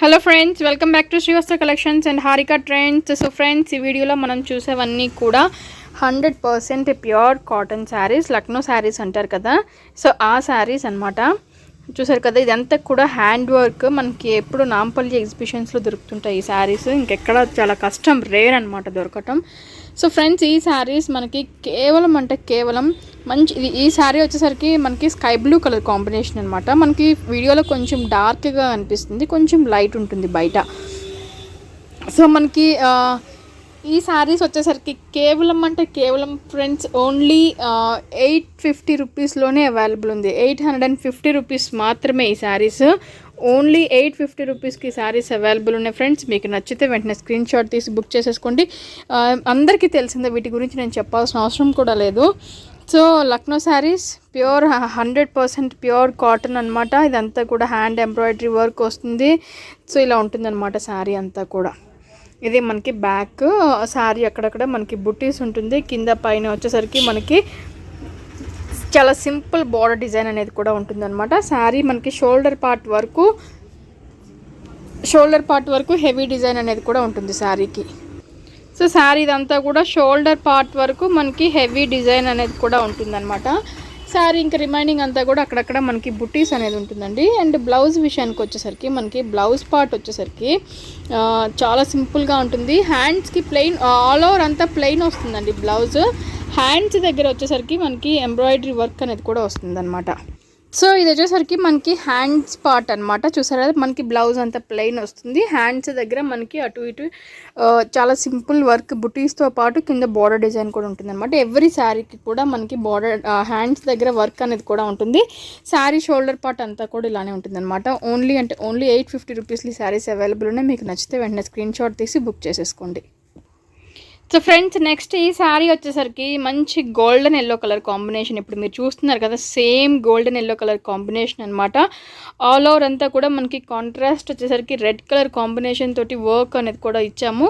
Hello friends, welcome back to Srivastra collections and Harika trends. So friends, ఈ వీడియోలో మనం చూసేవన్నీ కూడా 100% ప్యూర్ కాటన్ శారీస్, లక్నో శారీస్ అంటారు కదా. సో ఆ శారీస్ అనమాట. చూసారు కదా, ఇదంతా కూడా హ్యాండ్ వర్క్. మనకి ఎప్పుడు నాంపల్లి ఎగ్జిబిషన్స్లో దొరుకుతుంటాయి ఈ శారీస్. ఇంకెక్కడ చాలా కష్టం, రేర్ అనమాట దొరకటం. సో ఫ్రెండ్స్, ఈ శారీస్ మనకి కేవలం మంచి ఈ శారీ వచ్చేసరికి మనకి స్కై బ్లూ కలర్ కాంబినేషన్ అనమాట. మనకి వీడియోలో కొంచెం డార్క్గా అనిపిస్తుంది, కొంచెం లైట్ ఉంటుంది బయట. సో మనకి ఈ శారీస్ వచ్చేసరికి కేవలం ఫ్రెండ్స్ ఓన్లీ 850 రూపీస్లోనే అవైలబుల్ ఉంది. 850 రూపీస్ మాత్రమే ఈ శారీస్. ఓన్లీ 850 రూపీస్కి శారీస్ అవైలబుల్ ఉన్నాయి ఫ్రెండ్స్. మీకు నచ్చితే వెంటనే స్క్రీన్ షాట్ తీసి బుక్ చేసేసుకోండి. అందరికీ తెలిసిందే, వీటి గురించి నేను చెప్పాల్సిన అవసరం కూడా లేదు. So Lucknow saris pure 100% pure cotton అనమాట. ఇదంతా కూడా హ్యాండ్ ఎంబ్రాయిడరీ వర్క్ వస్తుంది. సో ఇలా ఉంటుందన్నమాట శారీ అంతా కూడా. ఇది మనకి బ్యాక్ శారీ, అక్కడక్కడ మనకి బుట్టీస్ ఉంటుంది. కింద పైన వచ్చేసరికి మనకి చాలా సింపుల్ బార్డర్ డిజైన్ అనేది కూడా ఉంటుందన్నమాట. శారీ మనకి షోల్డర్ పార్ట్ వరకు హెవీ డిజైన్ అనేది కూడా ఉంటుంది శారీకి. సో శారీ ఇదంతా కూడా షోల్డర్ పార్ట్ వరకు మనకి హెవీ డిజైన్ అనేది కూడా ఉంటుందన్నమాట. శారీ ఇంకా రిమైనింగ్ అంతా కూడా అక్కడక్కడ మనకి బుట్టీస్ అనేది ఉంటుందండి. అండ్ బ్లౌజ్ విషయానికి వచ్చేసరికి మనకి బ్లౌజ్ పార్ట్ వచ్చేసరికి చాలా సింపుల్గా ఉంటుంది. హ్యాండ్స్కి ప్లెయిన్, ఆల్ ఓవర్ అంతా ప్లెయిన్ వస్తుందండి బ్లౌజ్. హ్యాండ్స్ దగ్గర వచ్చేసరికి మనకి ఎంబ్రాయిడరీ వర్క్ అనేది కూడా వస్తుందన్నమాట. సో ఇది వచ్చేసరికి మనకి హ్యాండ్స్ పార్ట్ అనమాట. చూసారా, మనకి బ్లౌజ్ అంతా ప్లెయిన్ వస్తుంది. హ్యాండ్స్ దగ్గర మనకి అటు ఇటు చాలా సింపుల్ వర్క్, బుటీస్తో పాటు కింద బార్డర్ డిజైన్ కూడా ఉంటుంది అనమాట. ఎవ్రీ శారీకి కూడా మనకి బార్డర్ హ్యాండ్స్ దగ్గర వర్క్ అనేది కూడా ఉంటుంది. శారీ షోల్డర్ పార్ట్ అంతా కూడా ఇలానే ఉంటుంది అనమాట. ఓన్లీ 850 రూపీస్లో ఈ శారీస్ అవైలబుల్ ఉన్నాయి. మీకు నచ్చితే వెంటనే స్క్రీన్ షాట్ తీసి బుక్ చేసేసుకోండి. సో ఫ్రెండ్స్, నెక్స్ట్ ఈ శారీ వచ్చేసరికి మంచి గోల్డెన్ ఎల్లో కలర్ కాంబినేషన్. ఇప్పుడు మీరు చూస్తున్నారు కదా, same golden yellow colour combination అనమాట. ఆల్ ఓవర్ అంతా కూడా మనకి కాంట్రాస్ట్ వచ్చేసరికి రెడ్ కలర్ కాంబినేషన్ తోటి వర్క్ అనేది కూడా ఇచ్చాము.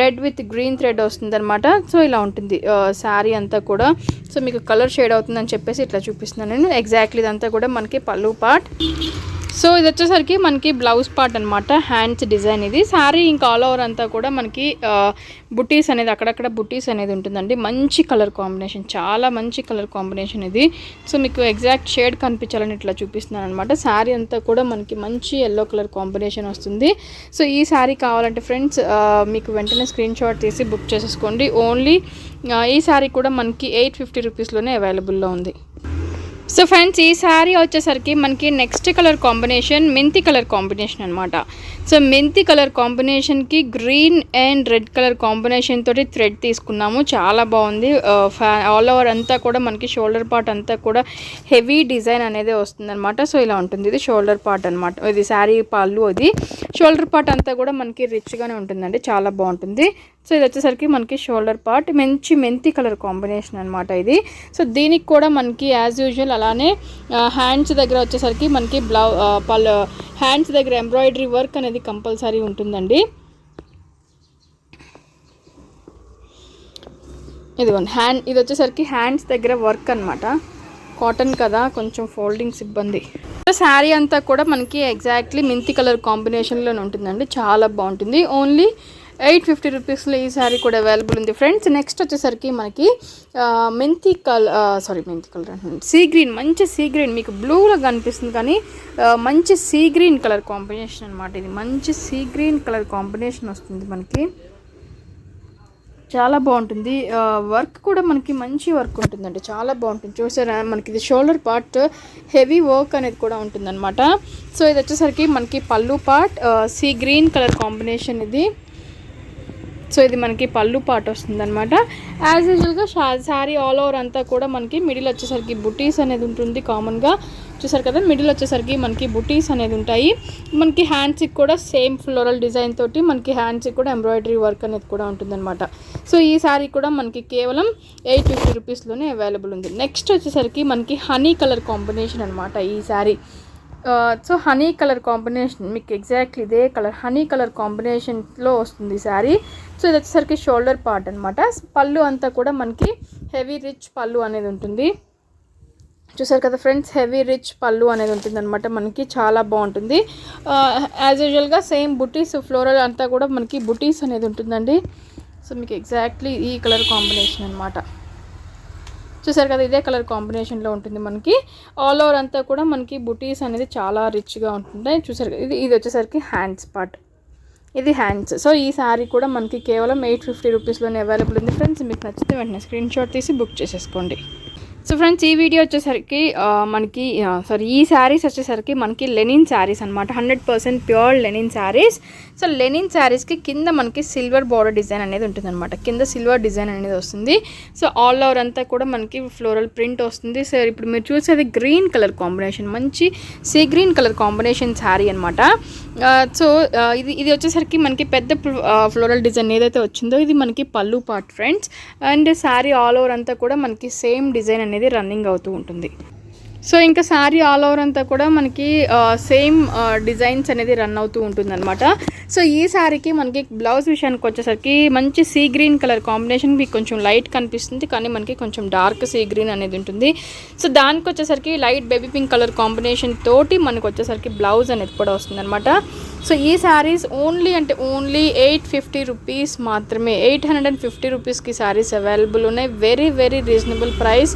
రెడ్ విత్ గ్రీన్ థ్రెడ్ వస్తుంది అనమాట. సో ఇలా ఉంటుంది శారీ అంతా కూడా. సో మీకు కలర్ షేడ్ అవుతుందని చెప్పేసి ఇట్లా చూపిస్తున్నాను నేను. ఎగ్జాక్ట్లీ ఇదంతా కూడా మనకి పళ్ళు పార్ట్. సో ఇది వచ్చేసరికి మనకి బ్లౌజ్ పార్ట్ అనమాట, హ్యాండ్స్ డిజైన్ ఇది. శారీ ఇంకా ఆల్ ఓవర్ అంతా కూడా మనకి బుట్టీస్ అనేది అక్కడక్కడ బుట్టీస్ అనేది ఉంటుందండి. మంచి కలర్ కాంబినేషన్, చాలా మంచి కలర్ కాంబినేషన్ ఇది. సో మీకు ఎగ్జాక్ట్ షేడ్ కనిపించాలని ఇట్లా చూపిస్తున్నాను అనమాట. శారీ అంతా కూడా మనకి మంచి ఎల్లో కలర్ కాంబినేషన్ వస్తుంది. సో ఈ శారీ కావాలంటే ఫ్రెండ్స్ మీకు వెంటనే స్క్రీన్ షాట్ తీసి బుక్ చేసేసుకోండి. ఓన్లీ ఈ శారీ కూడా మనకి 850 రూపీస్లోనే అవైలబుల్లో ఉంది. సో ఫ్రెండ్స్, ఈ శారీ వచ్చేసరికి మనకి నెక్స్ట్ కలర్ కాంబినేషన్ మెంతి కలర్ కాంబినేషన్ అనమాట. సో మెంతి కలర్ కాంబినేషన్కి green and red colour combination తోటి థ్రెడ్ తీసుకున్నాము. చాలా బాగుంది. ఆల్ ఓవర్ అంతా కూడా మనకి షోల్డర్ పార్ట్ అంతా కూడా హెవీ డిజైన్ అనేది వస్తుందన్నమాట. సో ఇలా ఉంటుంది. ఇది షోల్డర్ పార్ట్ అనమాట. ఇది శారీ పళ్ళు. అది షోల్డర్ పార్ట్ అంతా కూడా మనకి రిచ్గానే ఉంటుందండి, చాలా బాగుంటుంది. సో ఇది వచ్చేసరికి మనకి షోల్డర్ పార్ట్ మంచి మెంతి కలర్ కాంబినేషన్ అనమాట ఇది. సో దీనికి కూడా మనకి యాజ్ యూజువల్ అలానే హ్యాండ్స్ దగ్గర వచ్చేసరికి మనకి హ్యాండ్స్ దగ్గర ఎంబ్రాయిడరీ వర్క్ అనేది కంపల్సరీ ఉంటుందండి. ఇదిగోండి ఇది వచ్చేసరికి హ్యాండ్స్ దగ్గర వర్క్ అనమాట. కాటన్ కదా, కొంచెం ఫోల్డింగ్స్ ఇబ్బంది. శారీ అంతా కూడా మనకి ఎగ్జాక్ట్లీ మెంతి కలర్ కాంబినేషన్లోనే ఉంటుందండి, చాలా బాగుంటుంది. ఓన్లీ 850 రూపీస్లో ఈ శారీ కూడా అవైలబుల్ ఉంది ఫ్రెండ్స్. నెక్స్ట్ వచ్చేసరికి మనకి మెంతి కలర్ అంటున్నాను, సీ గ్రీన్. మంచి సీ గ్రీన్, మీకు బ్లూలో కనిపిస్తుంది కానీ మంచి సీ గ్రీన్ కలర్ కాంబినేషన్ అనమాట. ఇది మంచి సీ గ్రీన్ కలర్ కాంబినేషన్ వస్తుంది మనకి, చాలా బాగుంటుంది. వర్క్ కూడా మనకి మంచి వర్క్ ఉంటుందండి, చాలా బాగుంటుంది. చూసారా, మనకి ఇది షోల్డర్ పార్ట్ హెవీ వర్క్ అనేది కూడా ఉంటుందన్నమాట. సో ఇది వచ్చేసరికి మనకి పళ్ళు part sea green colour combination ఇది. సో ఇది మనకి పళ్ళు పార్ట్ వస్తుంది అనమాట. యాజ్ యూజువల్గా శారీ ఆల్ ఓవర్ అంతా కూడా మనకి మిడిల్ వచ్చేసరికి బుటీస్ అనేది ఉంటుంది కామన్గా. చూసారు కదా, మిడిల్ వచ్చేసరికి మనకి బుటీస్ అనేది ఉంటాయి. మనకి హ్యాండ్స్కి కూడా సేమ్ ఫ్లోరల్ డిజైన్ తోటి మనకి హ్యాండ్స్కి కూడా ఎంబ్రాయిడరీ వర్క్ అనేది కూడా ఉంటుందన్నమాట. సో ఈ శారీ కూడా మనకి కేవలం 850 రూపీస్లోనే అవైలబుల్ ఉంది. నెక్స్ట్ వచ్చేసరికి మనకి హనీ కలర్ కాంబినేషన్ అనమాట ఈ sari. So honey colour combination మీకు ఎగ్జాక్ట్లీ ఇదే కలర్ హనీ కలర్ కాంబినేషన్లో వస్తుంది శారీ. సో ఇది వచ్చేసరికి షోల్డర్ పార్ట్ అనమాట. పళ్ళు అంతా కూడా మనకి హెవీ రిచ్ పళ్ళు అనేది ఉంటుంది. చూసారు కదా ఫ్రెండ్స్, హెవీ రిచ్ పళ్ళు అనేది ఉంటుందన్నమాట మనకి, చాలా బాగుంటుంది. యాజ్ యూజువల్గా సేమ్ బుటీస్ ఫ్లోరల్ అంతా కూడా మనకి బుటీస్ అనేది ఉంటుందండి. సో మీకు ఎగ్జాక్ట్లీ ఈ కలర్ కాంబినేషన్ అనమాట. చూసారు కదా, ఇదే కలర్ కాంబినేషన్లో ఉంటుంది మనకి. ఆల్ ఓవర్ అంతా కూడా మనకి బుటీస్ అనేది చాలా రిచ్గా ఉంటుంది. చూసారు కదా, ఇది వచ్చేసరికి హ్యాండ్స్ పార్ట్, ఇది హ్యాండ్స్. సో ఈ శారీ కూడా మనకి కేవలం 850 రూపీస్లోనే అవైలబుల్ ఉంది ఫ్రెండ్స్. మీకు నచ్చితే వెంటనే స్క్రీన్ షాట్ తీసి బుక్ చేసేసుకోండి. సో ఫ్రెండ్స్, ఈ వీడియో వచ్చేసరికి మనకి ఈ శారీస్ వచ్చేసరికి మనకి లెనిన్ శారీస్ అనమాట, 100% pure linen saris. So Lenin శారీస్కి కింద మనకి సిల్వర్ బార్డర్ డిజైన్ అనేది ఉంటుంది అనమాట, కింద సిల్వర్ డిజైన్ అనేది వస్తుంది. సో ఆల్ ఓవర్ అంతా కూడా మనకి ఫ్లోరల్ ప్రింట్ వస్తుంది. సో ఇప్పుడు మీరు చూసేది గ్రీన్ కలర్ కాంబినేషన్, మంచి sea green colour combination sari అనమాట. సో ఇది వచ్చేసరికి మనకి పెద్ద ఫ్లోరల్ డిజైన్ ఏదైతే వచ్చిందో ఇది మనకి పళ్ళు part friends. And sari all over అంతా కూడా మనకి సేమ్ డిజైన్ అనేది రన్నింగ్ అవుతూ ఉంటుంది. సో ఇంకా శారీ ఆల్ ఓవర్ అంతా కూడా మనకి సేమ్ డిజైన్స్ అనేది రన్ అవుతూ ఉంటుంది అనమాట. సో ఈ శారీకి మనకి బ్లౌజ్ విషయానికి వచ్చేసరికి మంచి సీ గ్రీన్ కలర్ కాంబినేషన్, మీకు కొంచెం లైట్ కనిపిస్తుంది కానీ మనకి కొంచెం డార్క్ సీ గ్రీన్ అనేది ఉంటుంది. సో దానికి వచ్చేసరికి light baby pink colour combination తోటి మనకు వచ్చేసరికి బ్లౌజ్ అనేది కూడా వస్తుంది అనమాట. సో ఈ శారీస్ ఓన్లీ 850 రూపీస్ మాత్రమే, 850 రూపీస్కి శారీస్ అవైలబుల్ ఉన్నాయి. Very very reasonable price.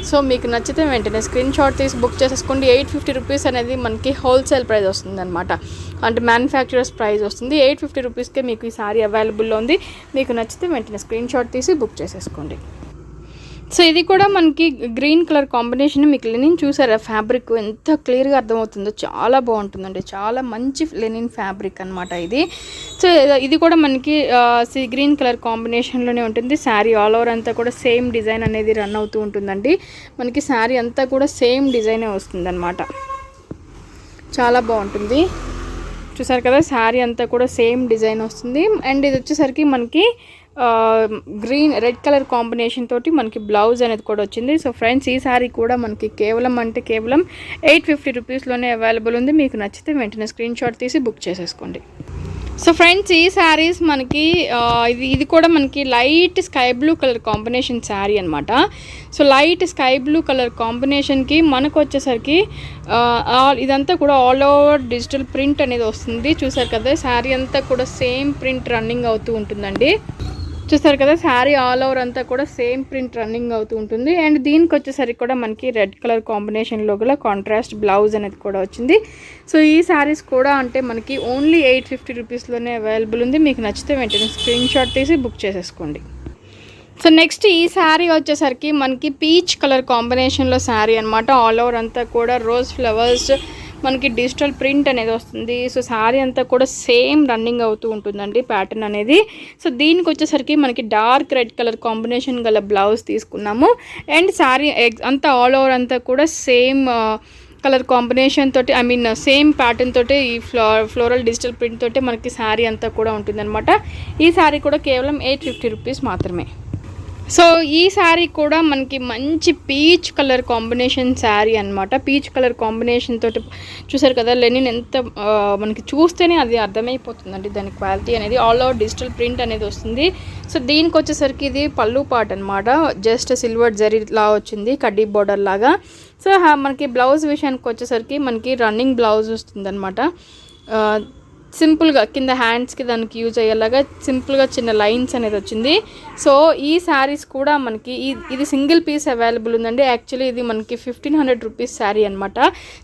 So మీకు నచ్చితే వెంటనే స్క్రీన్ షాట్ తీసి బుక్ చేసేసుకోండి. 850 రూపీస్ అనేది మనకి హోల్సేల్ ప్రైస్ వస్తుంది అనమాట, అంటే మ్యానుఫ్యాక్చరర్స్ ప్రైస్ వస్తుంది. 850 రూపీస్కే మీకు ఈ శారీ అవైలబుల్లో ఉంది. మీకు నచ్చితే వెంటనే స్క్రీన్ షాట్ తీసి బుక్ చేసేసుకోండి. సో ఇది కూడా మనకి గ్రీన్ కలర్ కాంబినేషన్, మీకు లెనిన్ చూసారా ఫ్యాబ్రిక్ ఎంత క్లియర్గా అర్థమవుతుందో, చాలా బాగుంటుందండి, చాలా మంచి లెనిన్ ఫ్యాబ్రిక్ అనమాట ఇది. సో ఇది కూడా మనకి సీ గ్రీన్ కలర్ కాంబినేషన్లోనే ఉంటుంది. శారీ ఆల్ ఓవర్ అంతా కూడా సేమ్ డిజైన్ అనేది రన్ అవుతూ ఉంటుందండి మనకి. శారీ అంతా కూడా సేమ్ డిజైనే వస్తుందన్నమాట, చాలా బాగుంటుంది. చూసారు కదా, శారీ అంతా కూడా సేమ్ డిజైన్ వస్తుంది. అండ్ ఇది వచ్చేసరికి మనకి గ్రీన్ రెడ్ కలర్ కాంబినేషన్ తోటి మనకి బ్లౌజ్ అనేది కూడా వచ్చింది. సో ఫ్రెండ్స్, ఈ శారీ కూడా మనకి కేవలం 850 రూపీస్లోనే అవైలబుల్ ఉంది. మీకు నచ్చితే వెంటనే స్క్రీన్ షాట్ తీసి బుక్ చేసేసుకోండి. సో ఫ్రెండ్స్, ఈ శారీస్ మనకి ఇది కూడా మనకి light sky blue colour combination sari అనమాట. So light sky blue colour కాంబినేషన్కి మనకు వచ్చేసరికి ఇదంతా కూడా ఆల్ ఓవర్ డిజిటల్ ప్రింట్ అనేది వస్తుంది. చూసారు కదా, శారీ అంతా కూడా సేమ్ ప్రింట్ రన్నింగ్ అవుతూ ఉంటుందండి. చూస్తారు కదా, శారీ ఆల్ ఓవర్ అంతా కూడా సేమ్ ప్రింట్ రన్నింగ్ అవుతూ ఉంటుంది. అండ్ దీనికి వచ్చేసరికి కూడా మనకి రెడ్ కలర్ కాంబినేషన్లో కూడా కాంట్రాస్ట్ బ్లౌజ్ అనేది కూడా వచ్చింది. సో ఈ శారీస్ కూడా మనకి ఓన్లీ 850 రూపీస్లోనే అవైలబుల్ ఉంది. మీకు నచ్చితే వెంటనే స్క్రీన్ షాట్ తీసి బుక్ చేసేసుకోండి. సో నెక్స్ట్ ఈ శారీ వచ్చేసరికి మనకి పీచ్ కలర్ కాంబినేషన్లో శారీ అనమాట. ఆల్ ఓవర్ అంతా కూడా రోజ్ ఫ్లవర్స్ మనకి డిజిటల్ ప్రింట్ అనేది వస్తుంది. సో శారీ అంతా కూడా సేమ్ రన్నింగ్ అవుతూ ఉంటుందండి ప్యాటర్న్ అనేది. సో దీనికి వచ్చేసరికి మనకి డార్క్ రెడ్ కలర్ కాంబినేషన్ గల బ్లౌజ్ తీసుకున్నాము. అండ్ శారీ అంతా ఆల్ ఓవర్ అంతా కూడా సేమ్ కలర్ కాంబినేషన్ తోటి, సేమ్ ప్యాటర్న్ తోటి ఈ ఫ్లోరల్ డిజిటల్ ప్రింట్ తోటి మనకి శారీ అంతా కూడా ఉంటుందన్నమాట. ఈ శారీ కూడా కేవలం 850 రూపీస్ మాత్రమే. సో ఈ శారీ కూడా మనకి మంచి పీచ్ కలర్ కాంబినేషన్ శారీ అనమాట. పీచ్ కలర్ కాంబినేషన్ తోటి చూసారు కదా, లెనిన్ ఎంత మనకి చూస్తేనే అది అర్థమైపోతుందండి దాని క్వాలిటీ అనేది. ఆల్ ఓవర్ డిజిటల్ ప్రింట్ అనేది వస్తుంది. సో దీనికి వచ్చేసరికి ఇది పళ్ళు పార్ట్ అనమాట, జస్ట్ సిల్వర్ జరీ లా వచ్చింది, కడ్డీ బోర్డర్ లాగా. సో మనకి బ్లౌజ్ విషయానికి వచ్చేసరికి మనకి రన్నింగ్ బ్లౌజ్ వస్తుందన్నమాట. సింపుల్గా కింద హ్యాండ్స్కి దానికి యూజ్ అయ్యేలాగా సింపుల్గా చిన్న లైన్స్ అనేది వచ్చింది. సో ఈ శారీస్ కూడా మనకి ఇది సింగిల్ పీస్ అవైలబుల్ ఉందండి. యాక్చువల్లీ ఇది మనకి 1500 రూపీస్ శారీ అనమాట.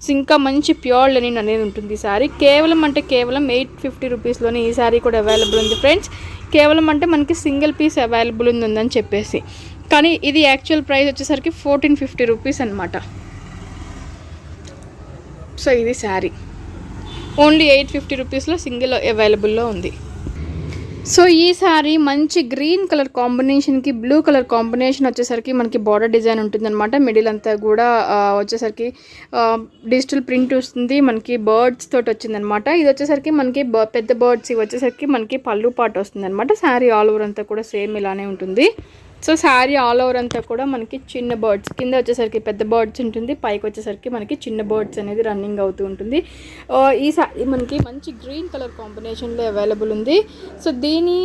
సో ఇంకా మంచి ప్యూర్ లెనిన్ అనేది ఉంటుంది ఈ శారీ. కేవలం 850 రూపీస్లోనే ఈ శారీ కూడా అవైలబుల్ ఉంది ఫ్రెండ్స్. కేవలం మనకి సింగిల్ పీస్ అవైలబుల్ ఉందని చెప్పేసి, కానీ ఇది యాక్చువల్ ప్రైస్ వచ్చేసరికి 1450 రూపీస్ అనమాట. సో ఇది శారీ ఓన్లీ 850 రూపీస్లో సింగిల్ అవైలబుల్లో ఉంది. సో ఈ శారీ మంచి గ్రీన్ కలర్ కాంబినేషన్కి బ్లూ కలర్ కాంబినేషన్ వచ్చేసరికి మనకి బార్డర్ డిజైన్ ఉంటుందన్నమాట. మిడిల్ అంతా కూడా వచ్చేసరికి డిజిటల్ ప్రింట్ వస్తుంది, మనకి బర్డ్స్ తోటి వచ్చిందనమాట. ఇది వచ్చేసరికి మనకి పెద్ద బర్డ్స్, ఇవి వచ్చేసరికి మనకి పళ్ళు పాటు వస్తుందన్నమాట. శారీ ఆల్ ఓవర్ అంతా కూడా సేమ్ ఇలానే ఉంటుంది. సో శారీ ఆల్ ఓవర్ అంతా కూడా మనకి చిన్న బర్డ్స్, కింద వచ్చేసరికి పెద్ద బర్డ్స్ ఉంటుంది, పైకి వచ్చేసరికి మనకి చిన్న బర్డ్స్ అనేది రన్నింగ్ అవుతూ ఉంటుంది. ఈ శారీ మనకి మంచి గ్రీన్ కలర్ కాంబినేషన్లో అవైలబుల్ ఉంది. సో దీని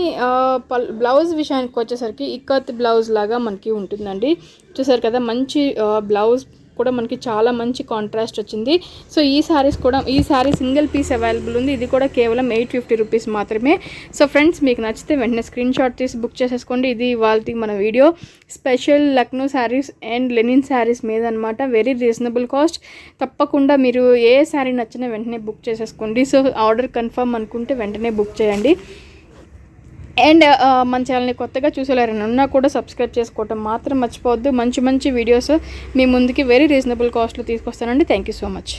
బ్లౌజ్ విషయానికి వచ్చేసరికి ఇక్కత్ బ్లౌజ్ లాగా మనకి ఉంటుందండి. చూసారు కదా, మంచి బ్లౌజ్ కూడా మనకి చాలా మంచి కాంట్రాస్ట్ వచ్చింది. సో ఈ సారీ సింగిల్ పీస్ అవైలబుల్ ఉంది. ఇది కూడా కేవలం 850 రూపీస్ మాత్రమే. సో ఫ్రెండ్స్, మీకు నచ్చితే వెంటనే స్క్రీన్ షాట్ తీసి బుక్ చేసేసుకోండి. ఇది ఇవాల్టి మన video special Lucknow saris and Lenin saris మీద అనమాట. Very reasonable cost. తప్పకుండా మీరు ఏ శారీ నచ్చినా వెంటనే బుక్ చేసేసుకోండి. సో ఆర్డర్ కన్ఫర్మ్ అనుకుంటే వెంటనే బుక్ చేయండి. అండ్ మన ఛానల్ని కొత్తగా చూసేవారైనా ఉన్నా కూడా సబ్స్క్రైబ్ చేసుకోవటం మాత్రం మర్చిపోవద్దు. మంచి మంచి వీడియోస్ మీ ముందుకి వెరీ రీజనబుల్ కాస్ట్లో తీసుకొస్తానండి. Thank you so much.